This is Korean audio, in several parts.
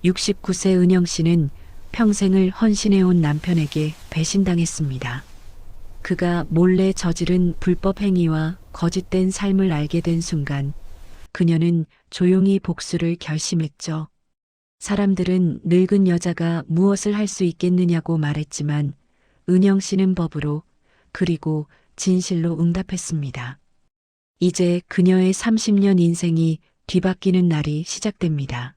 69세 은영 씨는 평생을 헌신해온 남편에게 배신당했습니다. 그가 몰래 저지른 불법 행위와 거짓된 삶을 알게 된 순간 그녀는 조용히 복수를 결심했죠. 사람들은 늙은 여자가 무엇을 할 수 있겠느냐고 말했지만 은영 씨는 법으로 그리고 진실로 응답했습니다. 이제 그녀의 30년 인생이 뒤바뀌는 날이 시작됩니다.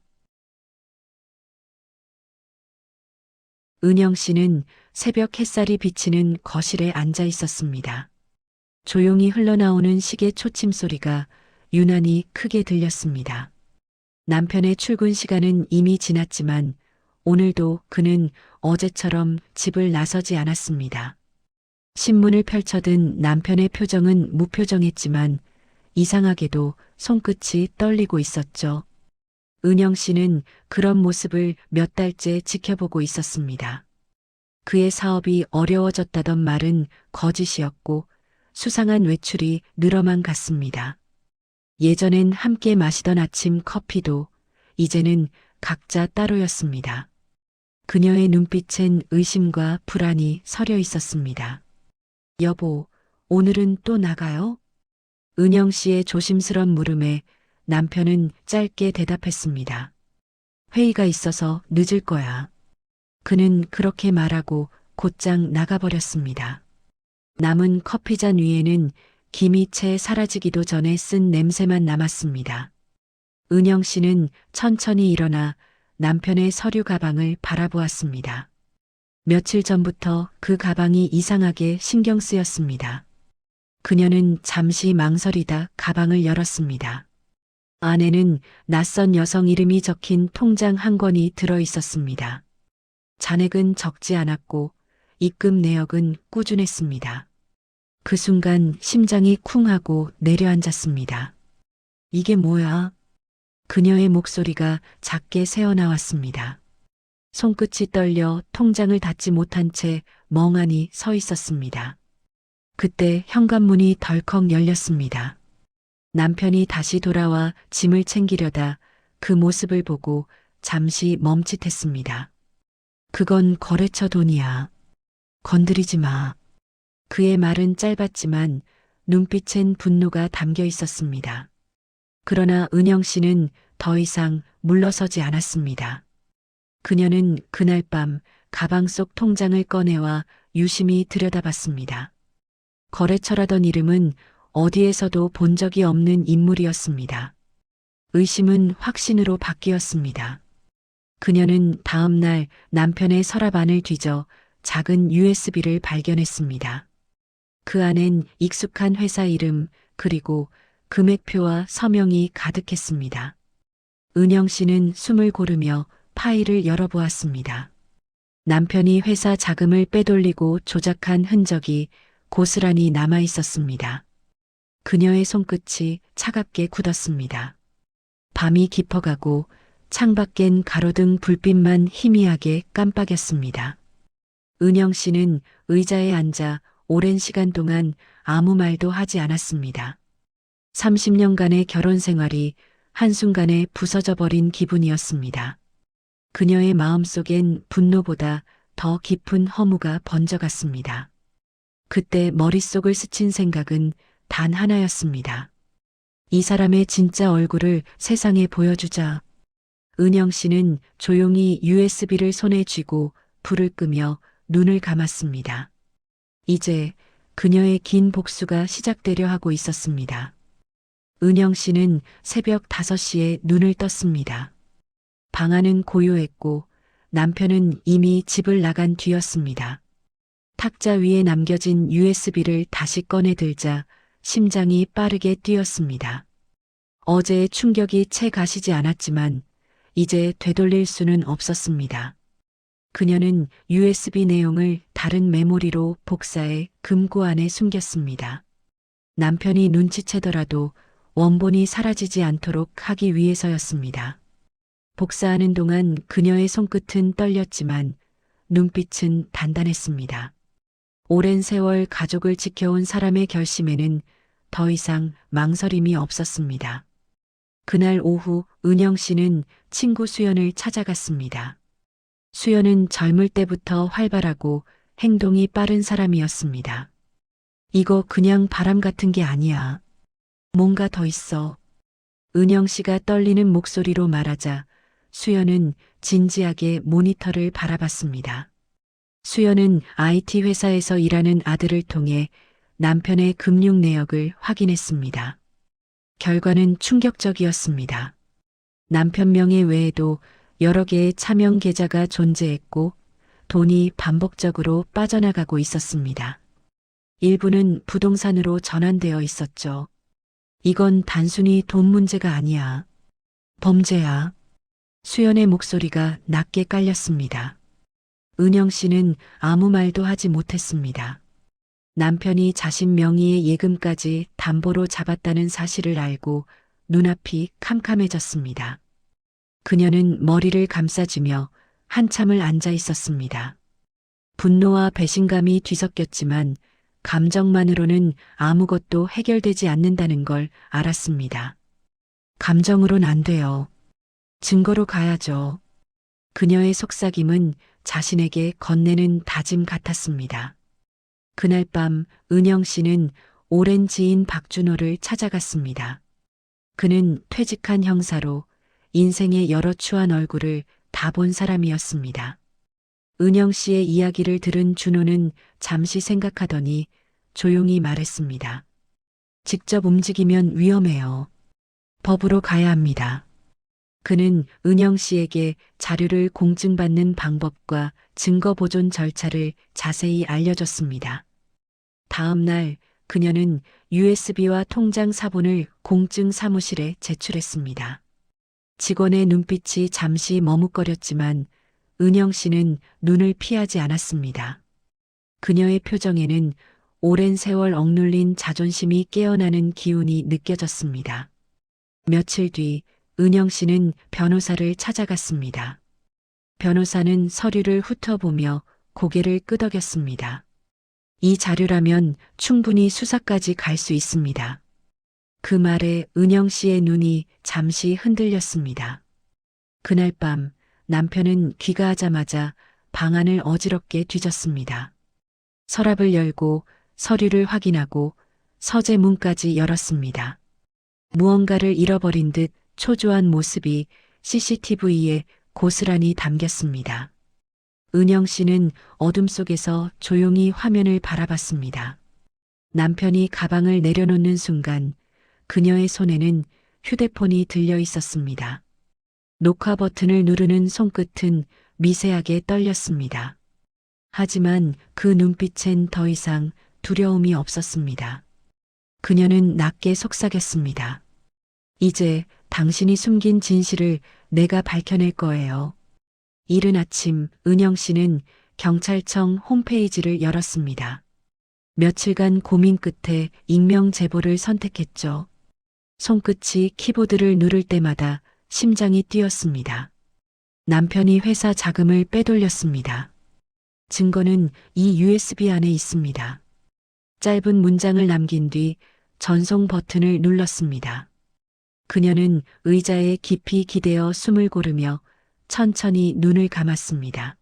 은영 씨는 새벽 햇살이 비치는 거실에 앉아 있었습니다. 조용히 흘러나오는 시계 초침 소리가 유난히 크게 들렸습니다. 남편의 출근 시간은 이미 지났지만 오늘도 그는 어제처럼 집을 나서지 않았습니다. 신문을 펼쳐든 남편의 표정은 무표정했지만 이상하게도 손끝이 떨리고 있었죠. 은영 씨는 그런 모습을 몇 달째 지켜보고 있었습니다. 그의 사업이 어려워졌다던 말은 거짓이었고 수상한 외출이 늘어만 갔습니다. 예전엔 함께 마시던 아침 커피도 이제는 각자 따로였습니다. 그녀의 눈빛엔 의심과 불안이 서려 있었습니다. 여보, 오늘은 또 나가요? 은영 씨의 조심스런 물음에 남편은 짧게 대답했습니다. 회의가 있어서 늦을 거야. 그는 그렇게 말하고 곧장 나가버렸습니다. 남은 커피잔 위에는 김이 채 사라지기도 전에 쓴 냄새만 남았습니다. 은영 씨는 천천히 일어나 남편의 서류 가방을 바라보았습니다. 며칠 전부터 그 가방이 이상하게 신경 쓰였습니다. 그녀는 잠시 망설이다 가방을 열었습니다. 안에는 낯선 여성 이름이 적힌 통장 한 권이 들어 있었습니다. 잔액은 적지 않았고 입금 내역은 꾸준했습니다. 그 순간 심장이 쿵 하고 내려앉았습니다. 이게 뭐야? 그녀의 목소리가 작게 새어나왔습니다. 손끝이 떨려 통장을 닫지 못한 채 멍하니 서 있었습니다. 그때 현관문이 덜컥 열렸습니다. 남편이 다시 돌아와 짐을 챙기려다 그 모습을 보고 잠시 멈칫했습니다. 그건 거래처 돈이야. 건드리지 마. 그의 말은 짧았지만 눈빛엔 분노가 담겨 있었습니다. 그러나 은영 씨는 더 이상 물러서지 않았습니다. 그녀는 그날 밤 가방 속 통장을 꺼내와 유심히 들여다봤습니다. 거래처라던 이름은 어디에서도 본 적이 없는 인물이었습니다. 의심은 확신으로 바뀌었습니다. 그녀는 다음 날 남편의 서랍 안을 뒤져 작은 USB를 발견했습니다. 그 안엔 익숙한 회사 이름 그리고 금액표와 서명이 가득했습니다. 은영 씨는 숨을 고르며 파일을 열어보았습니다. 남편이 회사 자금을 빼돌리고 조작한 흔적이 고스란히 남아 있었습니다. 그녀의 손끝이 차갑게 굳었습니다. 밤이 깊어가고 창밖엔 가로등 불빛만 희미하게 깜빡였습니다. 은영 씨는 의자에 앉아 오랜 시간 동안 아무 말도 하지 않았습니다. 30년간의 결혼 생활이 한순간에 부서져 버린 기분이었습니다. 그녀의 마음속엔 분노보다 더 깊은 허무가 번져갔습니다. 그때 머릿속을 스친 생각은 단 하나였습니다. 이 사람의 진짜 얼굴을 세상에 보여주자. 은영 씨는 조용히 USB를 손에 쥐고 불을 끄며 눈을 감았습니다. 이제 그녀의 긴 복수가 시작되려 하고 있었습니다. 은영 씨는 새벽 5시에 눈을 떴습니다. 방 안은 고요했고 남편은 이미 집을 나간 뒤였습니다. 탁자 위에 남겨진 USB를 다시 꺼내 들자 심장이 빠르게 뛰었습니다. 어제의 충격이 채 가시지 않았지만 이제 되돌릴 수는 없었습니다. 그녀는 USB 내용을 다른 메모리로 복사해 금고 안에 숨겼습니다. 남편이 눈치채더라도 원본이 사라지지 않도록 하기 위해서였습니다. 복사하는 동안 그녀의 손끝은 떨렸지만 눈빛은 단단했습니다. 오랜 세월 가족을 지켜온 사람의 결심에는 더 이상 망설임이 없었습니다. 그날 오후 은영 씨는 친구 수연을 찾아갔습니다. 수연은 젊을 때부터 활발하고 행동이 빠른 사람이었습니다. 이거 그냥 바람 같은 게 아니야. 뭔가 더 있어. 은영 씨가 떨리는 목소리로 말하자 수연은 진지하게 모니터를 바라봤습니다. 수연은 IT 회사에서 일하는 아들을 통해 남편의 금융 내역을 확인했습니다. 결과는 충격적이었습니다. 남편 명의 외에도 여러 개의 차명 계좌가 존재했고 돈이 반복적으로 빠져나가고 있었습니다. 일부는 부동산으로 전환되어 있었죠. 이건 단순히 돈 문제가 아니야. 범죄야. 수연의 목소리가 낮게 깔렸습니다. 은영 씨는 아무 말도 하지 못했습니다. 남편이 자신 명의의 예금까지 담보로 잡았다는 사실을 알고 눈앞이 캄캄해졌습니다. 그녀는 머리를 감싸주며 한참을 앉아 있었습니다. 분노와 배신감이 뒤섞였지만 감정만으로는 아무것도 해결되지 않는다는 걸 알았습니다. 감정으론 안 돼요. 증거로 가야죠. 그녀의 속삭임은 자신에게 건네는 다짐 같았습니다. 그날 밤 은영 씨는 오랜 지인 박준호를 찾아갔습니다. 그는 퇴직한 형사로 인생의 여러 추한 얼굴을 다 본 사람이었습니다. 은영 씨의 이야기를 들은 준호는 잠시 생각하더니 조용히 말했습니다. 직접 움직이면 위험해요. 법으로 가야 합니다. 그는 은영 씨에게 자료를 공증받는 방법과 증거 보존 절차를 자세히 알려줬습니다. 다음 날 그녀는 USB와 통장 사본을 공증 사무실에 제출했습니다. 직원의 눈빛이 잠시 머뭇거렸지만 은영 씨는 눈을 피하지 않았습니다. 그녀의 표정에는 오랜 세월 억눌린 자존심이 깨어나는 기운이 느껴졌습니다. 며칠 뒤 은영 씨는 변호사를 찾아갔습니다. 변호사는 서류를 훑어보며 고개를 끄덕였습니다. 이 자료라면 충분히 수사까지 갈 수 있습니다. 그 말에 은영 씨의 눈이 잠시 흔들렸습니다. 그날 밤 남편은 귀가하자마자 방안을 어지럽게 뒤졌습니다. 서랍을 열고 서류를 확인하고 서재문까지 열었습니다. 무언가를 잃어버린 듯 초조한 모습이 CCTV에 고스란히 담겼습니다. 은영 씨는 어둠 속에서 조용히 화면을 바라봤습니다. 남편이 가방을 내려놓는 순간 그녀의 손에는 휴대폰이 들려 있었습니다. 녹화 버튼을 누르는 손끝은 미세하게 떨렸습니다. 하지만 그 눈빛엔 더 이상 두려움이 없었습니다. 그녀는 낮게 속삭였습니다. 이제 당신이 숨긴 진실을 내가 밝혀낼 거예요. 이른 아침 은영 씨는 경찰청 홈페이지를 열었습니다. 며칠간 고민 끝에 익명 제보를 선택했죠. 손끝이 키보드를 누를 때마다 심장이 뛰었습니다. 남편이 회사 자금을 빼돌렸습니다. 증거는 이 USB 안에 있습니다. 짧은 문장을 남긴 뒤 전송 버튼을 눌렀습니다. 그녀는 의자에 깊이 기대어 숨을 고르며 천천히 눈을 감았습니다.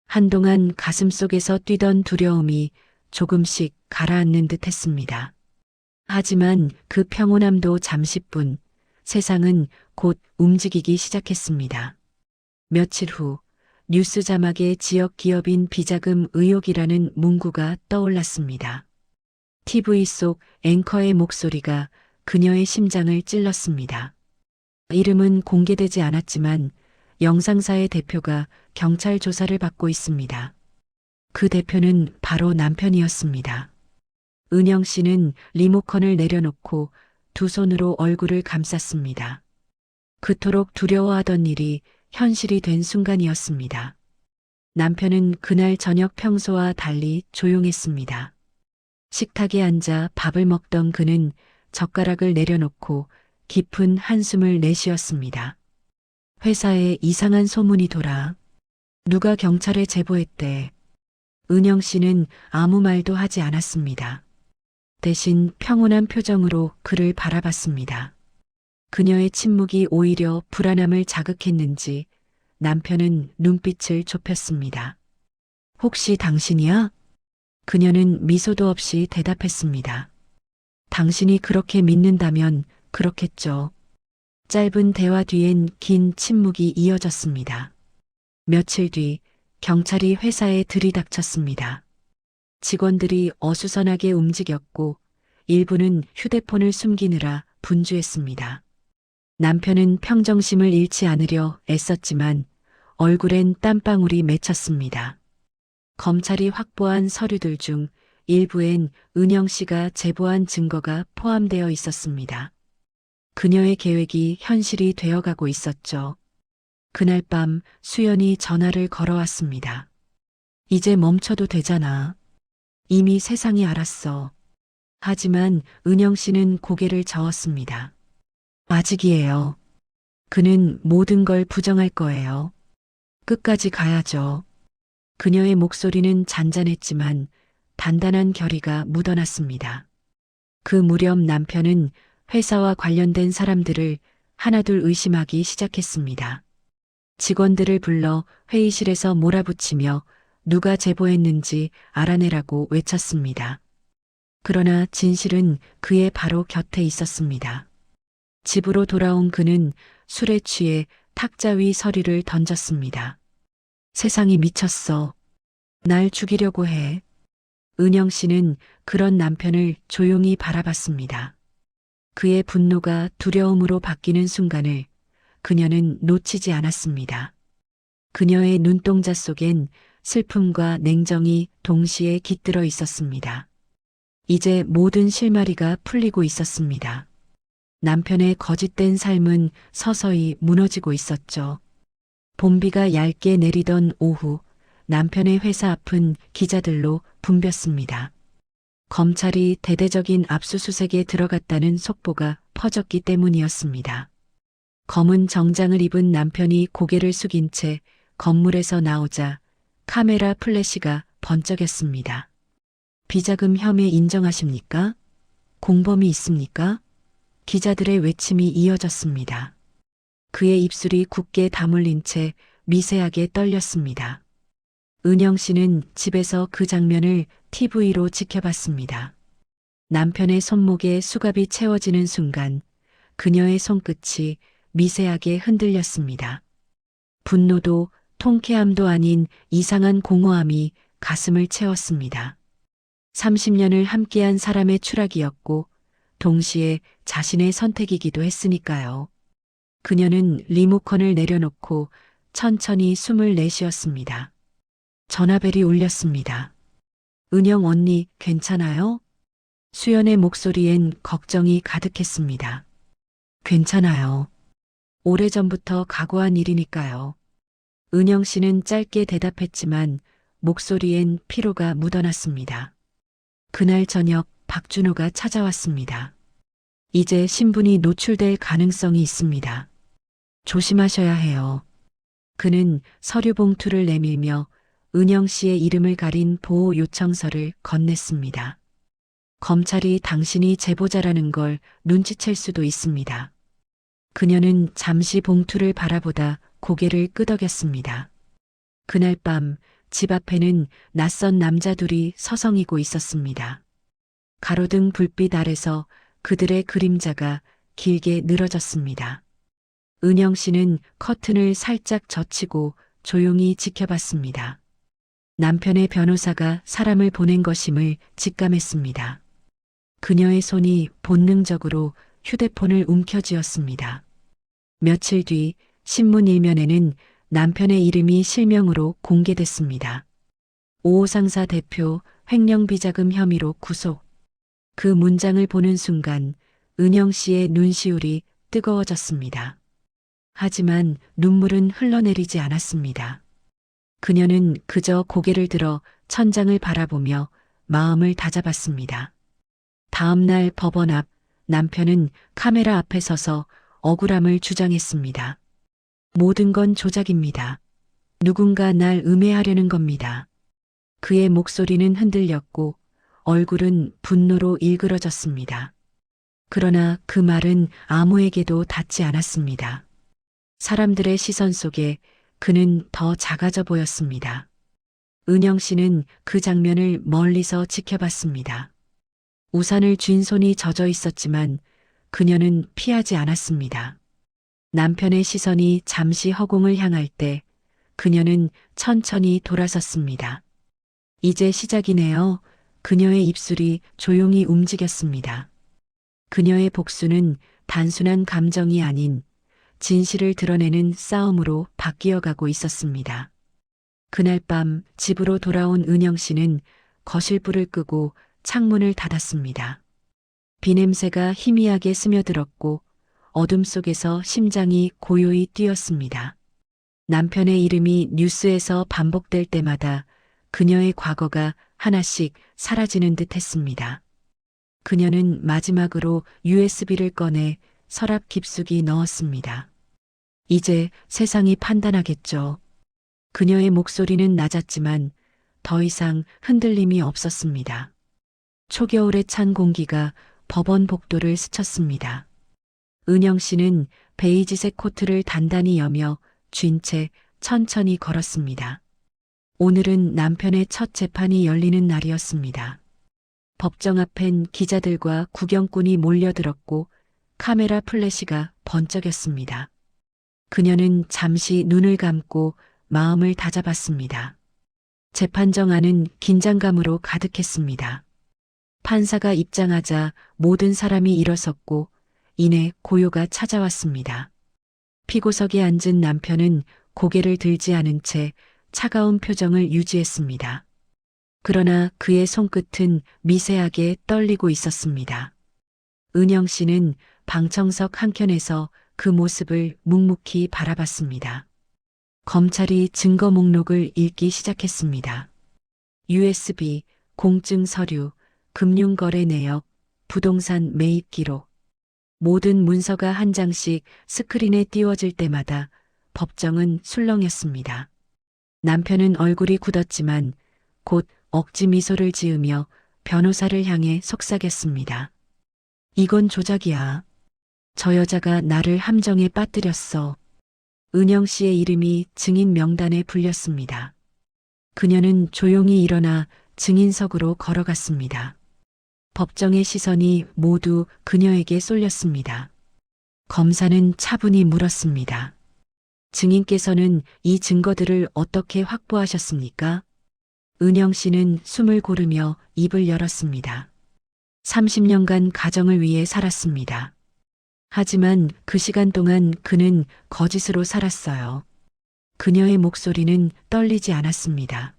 한동안 가슴 속에서 뛰던 두려움이 조금씩 가라앉는 듯 했습니다. 하지만 그 평온함도 잠시뿐, 세상은 곧 움직이기 시작했습니다. 며칠 후 뉴스 자막에 지역 기업인 비자금 의혹이라는 문구가 떠올랐습니다. TV 속 앵커의 목소리가 그녀의 심장을 찔렀습니다. 이름은 공개되지 않았지만 영상사의 대표가 경찰 조사를 받고 있습니다. 그 대표는 바로 남편이었습니다. 은영 씨는 리모컨을 내려놓고 두 손으로 얼굴을 감쌌습니다. 그토록 두려워하던 일이 현실이 된 순간이었습니다. 남편은 그날 저녁 평소와 달리 조용했습니다. 식탁에 앉아 밥을 먹던 그는 젓가락을 내려놓고 깊은 한숨을 내쉬었습니다. 회사에 이상한 소문이 돌아 누가 경찰에 제보했대. 은영 씨는 아무 말도 하지 않았습니다. 대신 평온한 표정으로 그를 바라봤습니다. 그녀의 침묵이 오히려 불안함을 자극했는지 남편은 눈빛을 좁혔습니다. 혹시 당신이야? 그녀는 미소도 없이 대답했습니다. 당신이 그렇게 믿는다면 그렇겠죠. 짧은 대화 뒤엔 긴 침묵이 이어졌습니다. 며칠 뒤 경찰이 회사에 들이닥쳤습니다. 직원들이 어수선하게 움직였고 일부는 휴대폰을 숨기느라 분주했습니다. 남편은 평정심을 잃지 않으려 애썼지만 얼굴엔 땀방울이 맺혔습니다. 검찰이 확보한 서류들 중 일부엔 은영 씨가 제보한 증거가 포함되어 있었습니다. 그녀의 계획이 현실이 되어가고 있었죠. 그날 밤 수연이 전화를 걸어왔습니다. 이제 멈춰도 되잖아. 이미 세상이 알았어. 하지만 은영 씨는 고개를 저었습니다. 아직이에요. 그는 모든 걸 부정할 거예요. 끝까지 가야죠. 그녀의 목소리는 잔잔했지만 단단한 결의가 묻어났습니다. 그 무렵 남편은 회사와 관련된 사람들을 하나둘 의심하기 시작했습니다. 직원들을 불러 회의실에서 몰아붙이며 누가 제보했는지 알아내라고 외쳤습니다. 그러나 진실은 그의 바로 곁에 있었습니다. 집으로 돌아온 그는 술에 취해 탁자 위 서류를 던졌습니다. 세상이 미쳤어. 날 죽이려고 해. 은영 씨는 그런 남편을 조용히 바라봤습니다. 그의 분노가 두려움으로 바뀌는 순간을 그녀는 놓치지 않았습니다. 그녀의 눈동자 속엔 슬픔과 냉정이 동시에 깃들어 있었습니다. 이제 모든 실마리가 풀리고 있었습니다. 남편의 거짓된 삶은 서서히 무너지고 있었죠. 봄비가 얇게 내리던 오후, 남편의 회사 앞은 기자들로 붐볐습니다. 검찰이 대대적인 압수수색에 들어갔다는 속보가 퍼졌기 때문이었습니다. 검은 정장을 입은 남편이 고개를 숙인 채 건물에서 나오자 카메라 플래시가 번쩍였습니다. 비자금 혐의 인정하십니까? 공범이 있습니까? 기자들의 외침이 이어졌습니다. 그의 입술이 굳게 다물린 채 미세하게 떨렸습니다. 은영 씨는 집에서 그 장면을 TV로 지켜봤습니다. 남편의 손목에 수갑이 채워지는 순간 그녀의 손끝이 미세하게 흔들렸습니다. 분노도 통쾌함도 아닌 이상한 공허함이 가슴을 채웠습니다. 30년을 함께한 사람의 추락이었고 동시에 자신의 선택이기도 했으니까요. 그녀는 리모컨을 내려놓고 천천히 숨을 내쉬었습니다. 전화벨이 울렸습니다. 은영 언니 괜찮아요? 수연의 목소리엔 걱정이 가득했습니다. 괜찮아요. 오래전부터 각오한 일이니까요. 은영 씨는 짧게 대답했지만 목소리엔 피로가 묻어났습니다. 그날 저녁 박준호가 찾아왔습니다. 이제 신분이 노출될 가능성이 있습니다. 조심하셔야 해요. 그는 서류 봉투를 내밀며 은영 씨의 이름을 가린 보호 요청서를 건넸습니다. 검찰이 당신이 제보자라는 걸 눈치챌 수도 있습니다. 그녀는 잠시 봉투를 바라보다 고개를 끄덕였습니다. 그날 밤 집 앞에는 낯선 남자 둘이 서성이고 있었습니다. 가로등 불빛 아래서 그들의 그림자가 길게 늘어졌습니다. 은영 씨는 커튼을 살짝 젖히고 조용히 지켜봤습니다. 남편의 변호사가 사람을 보낸 것임을 직감했습니다. 그녀의 손이 본능적으로 휴대폰을 움켜쥐었습니다. 며칠 뒤 신문 일면에는 남편의 이름이 실명으로 공개됐습니다. 오호 상사 대표 횡령비자금 혐의로 구속. 그 문장을 보는 순간 은영 씨의 눈시울이 뜨거워졌습니다. 하지만 눈물은 흘러내리지 않았습니다. 그녀는 그저 고개를 들어 천장을 바라보며 마음을 다잡았습니다. 다음 날 법원 앞 남편은 카메라 앞에 서서 억울함을 주장했습니다. 모든 건 조작입니다. 누군가 날 음해하려는 겁니다. 그의 목소리는 흔들렸고 얼굴은 분노로 일그러졌습니다. 그러나 그 말은 아무에게도 닿지 않았습니다. 사람들의 시선 속에 그는 더 작아져 보였습니다. 은영 씨는 그 장면을 멀리서 지켜봤습니다. 우산을 쥔 손이 젖어 있었지만 그녀는 피하지 않았습니다. 남편의 시선이 잠시 허공을 향할 때 그녀는 천천히 돌아섰습니다. 이제 시작이네요. 그녀의 입술이 조용히 움직였습니다. 그녀의 복수는 단순한 감정이 아닌 진실을 드러내는 싸움으로 바뀌어 가고 있었습니다. 그날 밤 집으로 돌아온 은영 씨는 거실불을 끄고 창문을 닫았습니다. 비냄새가 희미하게 스며들었고 어둠 속에서 심장이 고요히 뛰었습니다. 남편의 이름이 뉴스에서 반복될 때마다 그녀의 과거가 하나씩 사라지는 듯 했습니다. 그녀는 마지막으로 USB를 꺼내 서랍 깊숙이 넣었습니다. 이제 세상이 판단하겠죠. 그녀의 목소리는 낮았지만 더 이상 흔들림이 없었습니다. 초겨울에 찬 공기가 법원 복도를 스쳤습니다. 은영 씨는 베이지색 코트를 단단히 여며 쥔 채 천천히 걸었습니다. 오늘은 남편의 첫 재판이 열리는 날이었습니다. 법정 앞엔 기자들과 구경꾼이 몰려들었고 카메라 플래시가 번쩍였습니다. 그녀는 잠시 눈을 감고 마음을 다잡았습니다. 재판정 안은 긴장감으로 가득했습니다. 판사가 입장하자 모든 사람이 일어섰고 이내 고요가 찾아왔습니다. 피고석에 앉은 남편은 고개를 들지 않은 채 차가운 표정을 유지했습니다. 그러나 그의 손끝은 미세하게 떨리고 있었습니다. 은영 씨는 방청석 한켠에서 그 모습을 묵묵히 바라봤습니다. 검찰이 증거 목록을 읽기 시작했습니다. USB, 공증 서류, 금융거래 내역, 부동산 매입 기록. 모든 문서가 한 장씩 스크린에 띄워질 때마다 법정은 술렁였습니다. 남편은 얼굴이 굳었지만 곧 억지 미소를 지으며 변호사를 향해 속삭였습니다. 이건 조작이야. 저 여자가 나를 함정에 빠뜨렸어. 은영 씨의 이름이 증인 명단에 불렸습니다. 그녀는 조용히 일어나 증인석으로 걸어갔습니다. 법정의 시선이 모두 그녀에게 쏠렸습니다. 검사는 차분히 물었습니다. 증인께서는 이 증거들을 어떻게 확보하셨습니까? 은영 씨는 숨을 고르며 입을 열었습니다. 30년간 가정을 위해 살았습니다. 하지만 그 시간 동안 그는 거짓으로 살았어요. 그녀의 목소리는 떨리지 않았습니다.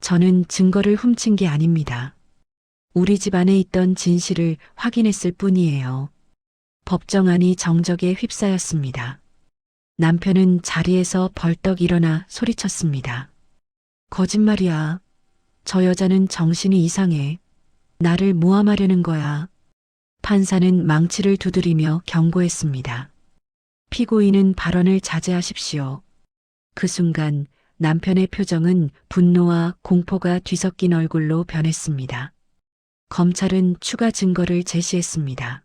저는 증거를 훔친 게 아닙니다. 우리 집 안에 있던 진실을 확인했을 뿐이에요. 법정 안이 정적에 휩싸였습니다. 남편은 자리에서 벌떡 일어나 소리쳤습니다. 거짓말이야. 저 여자는 정신이 이상해. 나를 모함하려는 거야. 판사는 망치를 두드리며 경고했습니다. 피고인은 발언을 자제하십시오. 그 순간 남편의 표정은 분노와 공포가 뒤섞인 얼굴로 변했습니다. 검찰은 추가 증거를 제시했습니다.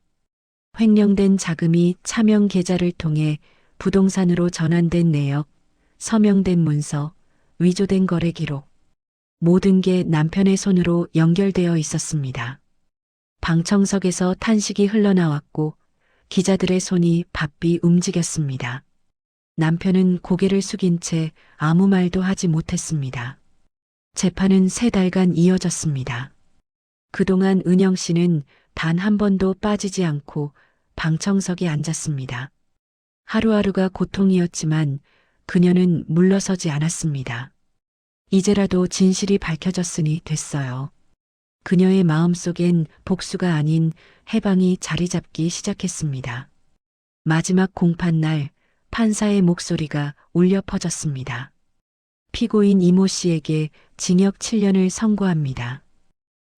횡령된 자금이 차명 계좌를 통해 부동산으로 전환된 내역, 서명된 문서, 위조된 거래 기록. 모든 게 남편의 손으로 연결되어 있었습니다. 방청석에서 탄식이 흘러나왔고 기자들의 손이 바삐 움직였습니다. 남편은 고개를 숙인 채 아무 말도 하지 못했습니다. 재판은 3달간 이어졌습니다. 그동안 은영 씨는 단 한 번도 빠지지 않고 방청석에 앉았습니다. 하루하루가 고통이었지만 그녀는 물러서지 않았습니다. 이제라도 진실이 밝혀졌으니 됐어요. 그녀의 마음속엔 복수가 아닌 해방이 자리 잡기 시작했습니다. 마지막 공판날 판사의 목소리가 울려 퍼졌습니다. 피고인 이모 씨에게 징역 7년을 선고합니다.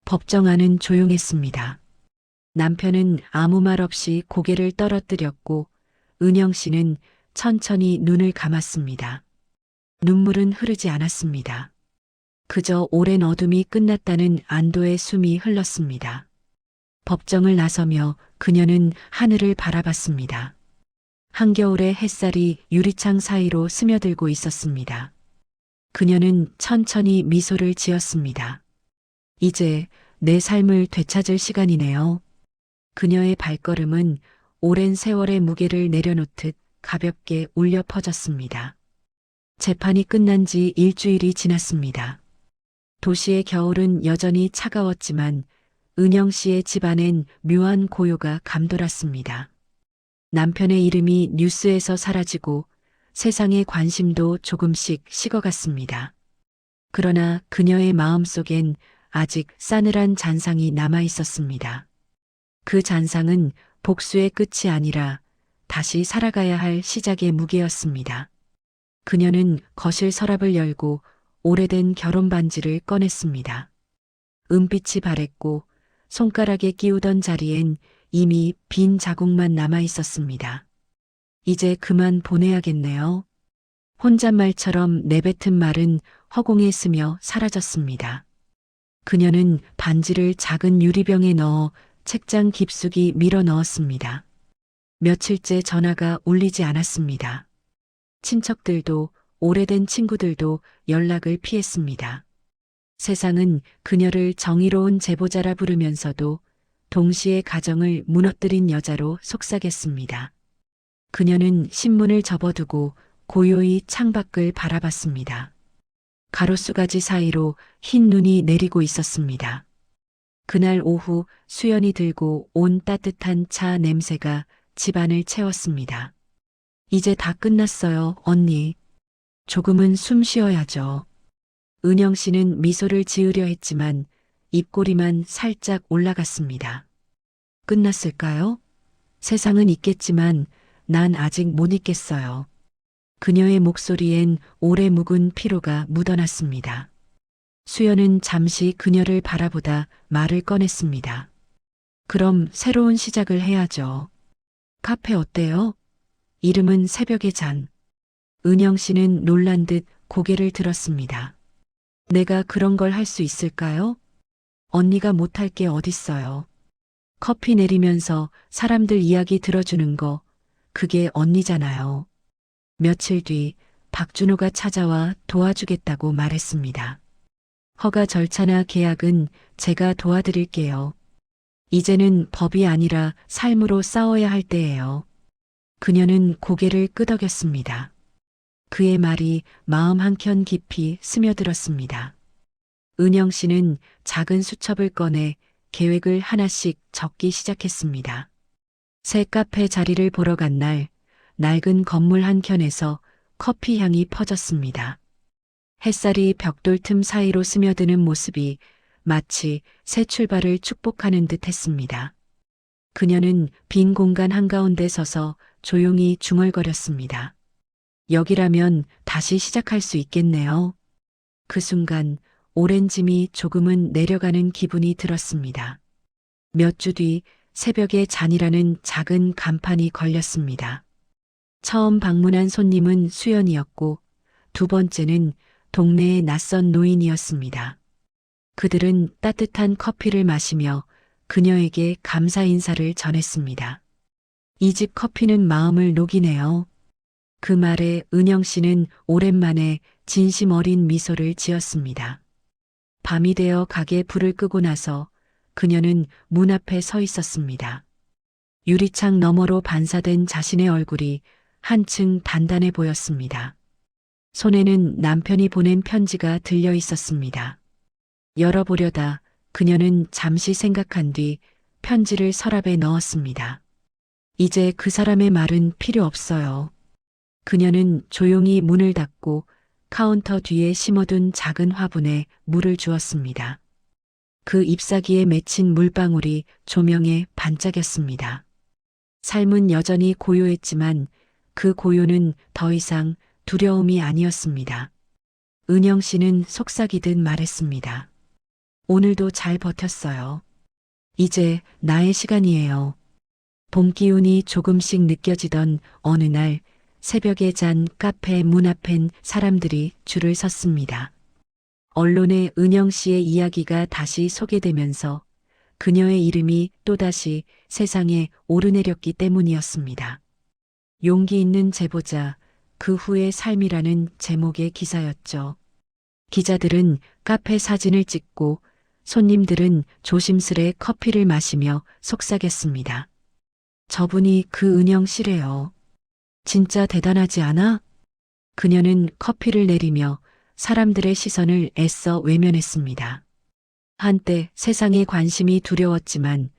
법정 안은 조용했습니다. 남편은 아무 말 없이 고개를 떨어뜨렸고 은영 씨는 천천히 눈을 감았습니다. 눈물은 흐르지 않았습니다. 그저 오랜 어둠이 끝났다는 안도의 숨이 흘렀습니다. 법정을 나서며 그녀는 하늘을 바라봤습니다. 한겨울의 햇살이 유리창 사이로 스며들고 있었습니다. 그녀는 천천히 미소를 지었습니다. 이제 내 삶을 되찾을 시간이네요. 그녀의 발걸음은 오랜 세월의 무게를 내려놓듯 가볍게 울려 퍼졌습니다. 재판이 끝난 지 일주일이 지났습니다. 도시의 겨울은 여전히 차가웠지만 은영 씨의 집안엔 묘한 고요가 감돌았습니다. 남편의 이름이 뉴스에서 사라지고 세상의 관심도 조금씩 식어갔습니다. 그러나 그녀의 마음속엔 아직 싸늘한 잔상이 남아 있었습니다. 그 잔상은 복수의 끝이 아니라 다시 살아가야 할 시작의 무게였습니다. 그녀는 거실 서랍을 열고 오래된 결혼 반지를 꺼냈습니다. 은빛이 바랬고 손가락에 끼우던 자리엔 이미 빈 자국만 남아 있었습니다. 이제 그만 보내야겠네요. 혼잣말처럼 내뱉은 말은 허공에 스며 사라졌습니다. 그녀는 반지를 작은 유리병에 넣어 책장 깊숙이 밀어 넣었습니다. 며칠째 전화가 울리지 않았습니다. 친척들도 오래된 친구들도 연락을 피했습니다. 세상은 그녀를 정의로운 제보자라 부르면서도 동시에 가정을 무너뜨린 여자로 속삭였습니다. 그녀는 신문을 접어두고 고요히 창밖을 바라봤습니다. 가로수가지 사이로 흰 눈이 내리고 있었습니다. 그날 오후 수연이 들고 온 따뜻한 차 냄새가 집안을 채웠습니다. 이제 다 끝났어요, 언니. 조금은 숨 쉬어야죠. 은영 씨는 미소를 지으려 했지만 입꼬리만 살짝 올라갔습니다. 끝났을까요? 세상은 있겠지만 난 아직 못 있겠어요. 그녀의 목소리엔 오래 묵은 피로가 묻어났습니다. 수연은 잠시 그녀를 바라보다 말을 꺼냈습니다. 그럼 새로운 시작을 해야죠. 카페 어때요? 이름은 새벽의 잔. 은영 씨는 놀란 듯 고개를 들었습니다. 내가 그런 걸 할 수 있을까요? 언니가 못할 게 어딨어요. 커피 내리면서 사람들 이야기 들어주는 거, 그게 언니잖아요. 며칠 뒤 박준호가 찾아와 도와주겠다고 말했습니다. 허가 절차나 계약은 제가 도와드릴게요. 이제는 법이 아니라 삶으로 싸워야 할 때예요. 그녀는 고개를 끄덕였습니다. 그의 말이 마음 한켠 깊이 스며들었습니다. 은영 씨는 작은 수첩을 꺼내 계획을 하나씩 적기 시작했습니다. 새 카페 자리를 보러 간 날, 낡은 건물 한켠에서 커피 향이 퍼졌습니다. 햇살이 벽돌 틈 사이로 스며드는 모습이 마치 새 출발을 축복하는 듯 했습니다. 그녀는 빈 공간 한가운데 서서 조용히 중얼거렸습니다. 여기라면 다시 시작할 수 있겠네요. 그 순간 오랜 짐이 조금은 내려가는 기분이 들었습니다. 몇 주 뒤 새벽에 잔이라는 작은 간판이 걸렸습니다. 처음 방문한 손님은 수연이었고 두 번째는 동네의 낯선 노인이었습니다. 그들은 따뜻한 커피를 마시며 그녀에게 감사 인사를 전했습니다. 이 집 커피는 마음을 녹이네요. 그 말에 은영 씨는 오랜만에 진심 어린 미소를 지었습니다. 밤이 되어 가게 불을 끄고 나서 그녀는 문 앞에 서 있었습니다. 유리창 너머로 반사된 자신의 얼굴이 한층 단단해 보였습니다. 손에는 남편이 보낸 편지가 들려 있었습니다. 열어보려다 그녀는 잠시 생각한 뒤 편지를 서랍에 넣었습니다. 이제 그 사람의 말은 필요 없어요. 그녀는 조용히 문을 닫고 카운터 뒤에 심어둔 작은 화분에 물을 주었습니다. 그 잎사귀에 맺힌 물방울이 조명에 반짝였습니다. 삶은 여전히 고요했지만 그 고요는 더 이상 두려움이 아니었습니다. 은영 씨는 속삭이듯 말했습니다. 오늘도 잘 버텼어요. 이제 나의 시간이에요. 봄 기운이 조금씩 느껴지던 어느 날 새벽에 잔 카페 문 앞엔 사람들이 줄을 섰습니다. 언론에 은영 씨의 이야기가 다시 소개되면서 그녀의 이름이 또다시 세상에 오르내렸기 때문이었습니다. 용기 있는 제보자, 그 후의 삶이라는 제목의 기사였죠. 기자들은 카페 사진을 찍고 손님들은 조심스레 커피를 마시며 속삭였습니다. 저분이 그 은영 씨래요. 진짜 대단하지 않아? 그녀는 커피를 내리며 사람들의 시선을 애써 외면했습니다. 한때 세상에 관심이 두려웠지만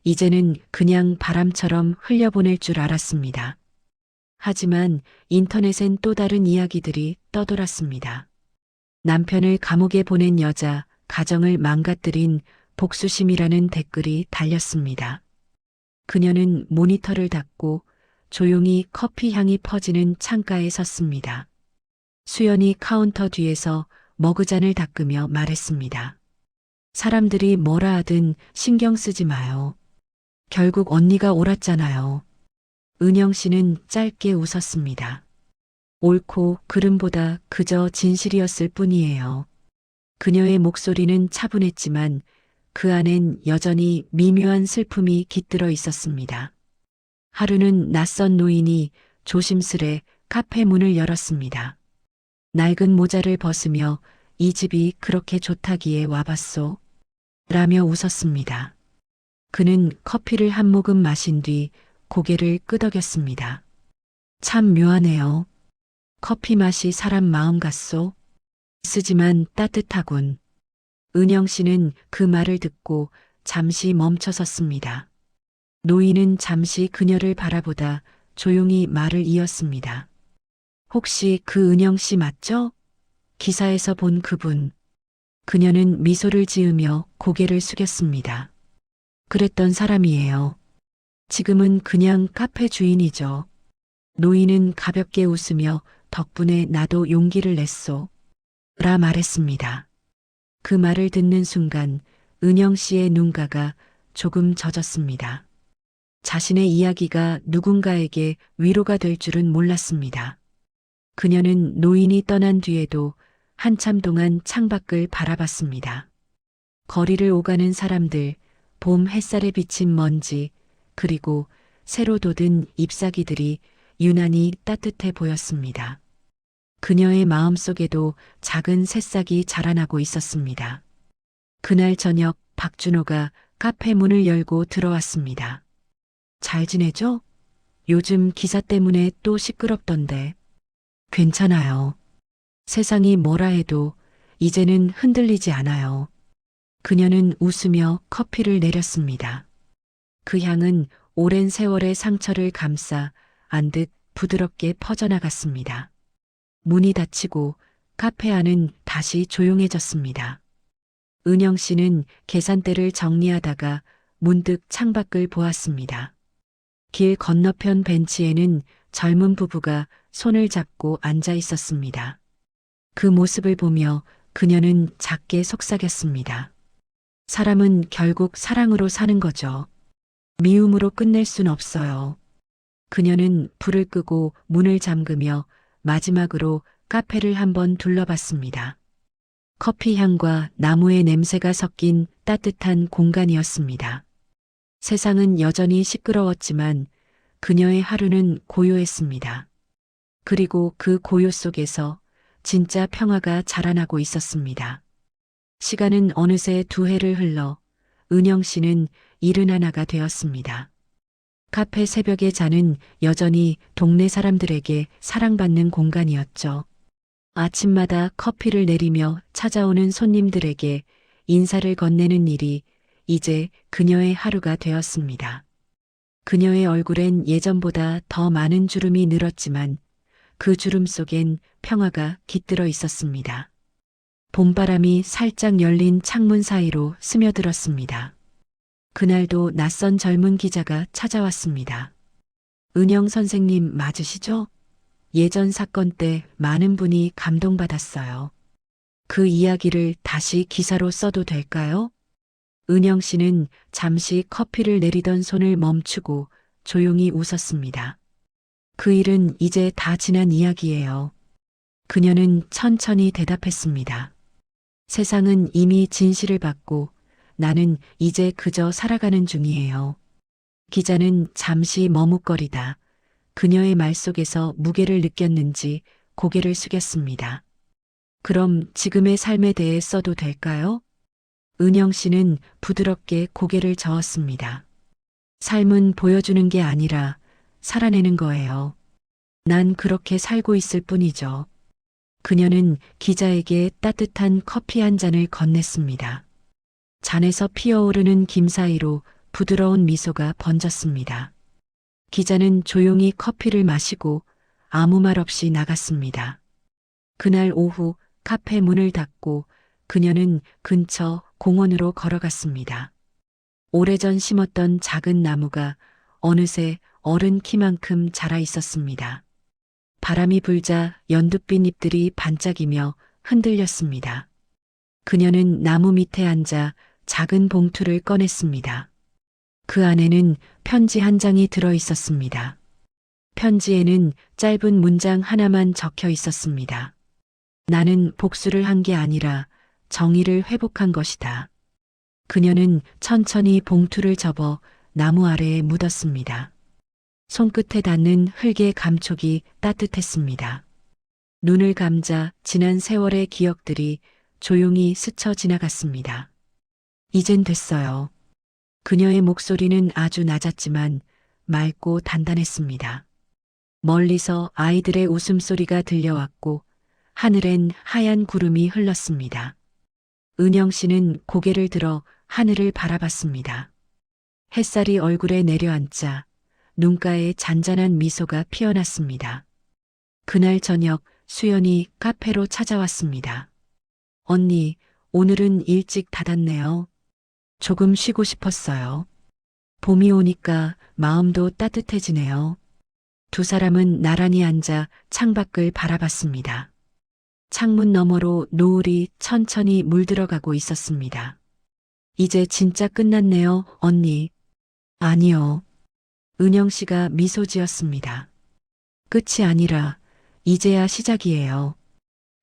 이제는 그냥 바람처럼 흘려보낼 줄 알았습니다. 하지만 인터넷엔 또 다른 이야기들이 떠돌았습니다. 남편을 감옥에 보낸 여자, 가정을 망가뜨린 복수심이라는 댓글이 달렸습니다. 그녀는 모니터를 닫고 조용히 커피 향이 퍼지는 창가에 섰습니다. 수연이 카운터 뒤에서 머그잔을 닦으며 말했습니다. 사람들이 뭐라 하든 신경 쓰지 마요. 결국 언니가 옳았잖아요. 은영 씨는 짧게 웃었습니다. 옳고 그름보다 그저 진실이었을 뿐이에요. 그녀의 목소리는 차분했지만 그 안엔 여전히 미묘한 슬픔이 깃들어 있었습니다. 하루는 낯선 노인이 조심스레 카페 문을 열었습니다. 낡은 모자를 벗으며 이 집이 그렇게 좋다기에 와봤소? 라며 웃었습니다. 그는 커피를 한 모금 마신 뒤 고개를 끄덕였습니다. 참 묘하네요. 커피 맛이 사람 마음 같소? 쓰지만 따뜻하군. 은영 씨는 그 말을 듣고 잠시 멈춰 섰습니다. 노인은 잠시 그녀를 바라보다 조용히 말을 이었습니다. 혹시 그 은영 씨 맞죠? 기사에서 본 그분. 그녀는 미소를 지으며 고개를 숙였습니다. 그랬던 사람이에요. 지금은 그냥 카페 주인이죠. 노인은 가볍게 웃으며 덕분에 나도 용기를 냈소. 라 말했습니다. 그 말을 듣는 순간 은영 씨의 눈가가 조금 젖었습니다. 자신의 이야기가 누군가에게 위로가 될 줄은 몰랐습니다. 그녀는 노인이 떠난 뒤에도 한참 동안 창밖을 바라봤습니다. 거리를 오가는 사람들, 봄 햇살에 비친 먼지, 그리고 새로 돋은 잎사귀들이 유난히 따뜻해 보였습니다. 그녀의 마음속에도 작은 새싹이 자라나고 있었습니다. 그날 저녁 박준호가 카페 문을 열고 들어왔습니다. 잘 지내죠? 요즘 기사 때문에 또 시끄럽던데. 괜찮아요. 세상이 뭐라 해도 이제는 흔들리지 않아요. 그녀는 웃으며 커피를 내렸습니다. 그 향은 오랜 세월의 상처를 감싸 안듯 부드럽게 퍼져나갔습니다. 문이 닫히고 카페 안은 다시 조용해졌습니다. 은영 씨는 계산대를 정리하다가 문득 창밖을 보았습니다. 길 건너편 벤치에는 젊은 부부가 손을 잡고 앉아 있었습니다. 그 모습을 보며 그녀는 작게 속삭였습니다. 사람은 결국 사랑으로 사는 거죠. 미움으로 끝낼 순 없어요. 그녀는 불을 끄고 문을 잠그며 마지막으로 카페를 한번 둘러봤습니다. 커피 향과 나무의 냄새가 섞인 따뜻한 공간이었습니다. 세상은 여전히 시끄러웠지만 그녀의 하루는 고요했습니다. 그리고 그 고요 속에서 진짜 평화가 자라나고 있었습니다. 시간은 어느새 2해를 흘러 은영 씨는 71가 되었습니다. 카페 새벽의 잔은 여전히 동네 사람들에게 사랑받는 공간이었죠. 아침마다 커피를 내리며 찾아오는 손님들에게 인사를 건네는 일이 이제 그녀의 하루가 되었습니다. 그녀의 얼굴엔 예전보다 더 많은 주름이 늘었지만 그 주름 속엔 평화가 깃들어 있었습니다. 봄바람이 살짝 열린 창문 사이로 스며들었습니다. 그날도 낯선 젊은 기자가 찾아왔습니다. 은영 선생님 맞으시죠? 예전 사건 때 많은 분이 감동받았어요. 그 이야기를 다시 기사로 써도 될까요? 은영 씨는 잠시 커피를 내리던 손을 멈추고 조용히 웃었습니다. 그 일은 이제 다 지난 이야기예요. 그녀는 천천히 대답했습니다. 세상은 이미 진실을 받고 나는 이제 그저 살아가는 중이에요. 기자는 잠시 머뭇거리다 그녀의 말 속에서 무게를 느꼈는지 고개를 숙였습니다. 그럼 지금의 삶에 대해 써도 될까요? 은영 씨는 부드럽게 고개를 저었습니다. 삶은 보여주는 게 아니라 살아내는 거예요. 난 그렇게 살고 있을 뿐이죠. 그녀는 기자에게 따뜻한 커피 한 잔을 건넸습니다. 잔에서 피어오르는 김 사이로 부드러운 미소가 번졌습니다. 기자는 조용히 커피를 마시고 아무 말 없이 나갔습니다. 그날 오후 카페 문을 닫고 그녀는 근처 공원으로 걸어갔습니다. 오래전 심었던 작은 나무가 어느새 어른 키만큼 자라 있었습니다. 바람이 불자 연두빛 잎들이 반짝이며 흔들렸습니다. 그녀는 나무 밑에 앉아 작은 봉투를 꺼냈습니다. 그 안에는 편지 한 장이 들어 있었습니다. 편지에는 짧은 문장 하나만 적혀 있었습니다. 나는 복수를 한 게 아니라 정의를 회복한 것이다. 그녀는 천천히 봉투를 접어 나무 아래에 묻었습니다. 손끝에 닿는 흙의 감촉이 따뜻했습니다. 눈을 감자 지난 세월의 기억들이 조용히 스쳐 지나갔습니다. 이젠 됐어요. 그녀의 목소리는 아주 낮았지만 맑고 단단했습니다. 멀리서 아이들의 웃음소리가 들려왔고 하늘엔 하얀 구름이 흘렀습니다. 은영 씨는 고개를 들어 하늘을 바라봤습니다. 햇살이 얼굴에 내려앉자 눈가에 잔잔한 미소가 피어났습니다. 그날 저녁 수연이 카페로 찾아왔습니다. 언니, 오늘은 일찍 닫았네요. 조금 쉬고 싶었어요. 봄이 오니까 마음도 따뜻해지네요. 두 사람은 나란히 앉아 창밖을 바라봤습니다. 창문 너머로 노을이 천천히 물들어가고 있었습니다. 이제 진짜 끝났네요, 언니. 아니요. 은영 씨가 미소 지었습니다. 끝이 아니라 이제야 시작이에요.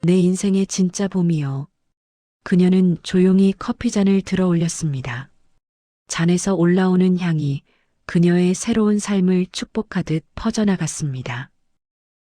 내 인생의 진짜 봄이요. 그녀는 조용히 커피잔을 들어 올렸습니다. 잔에서 올라오는 향이 그녀의 새로운 삶을 축복하듯 퍼져나갔습니다.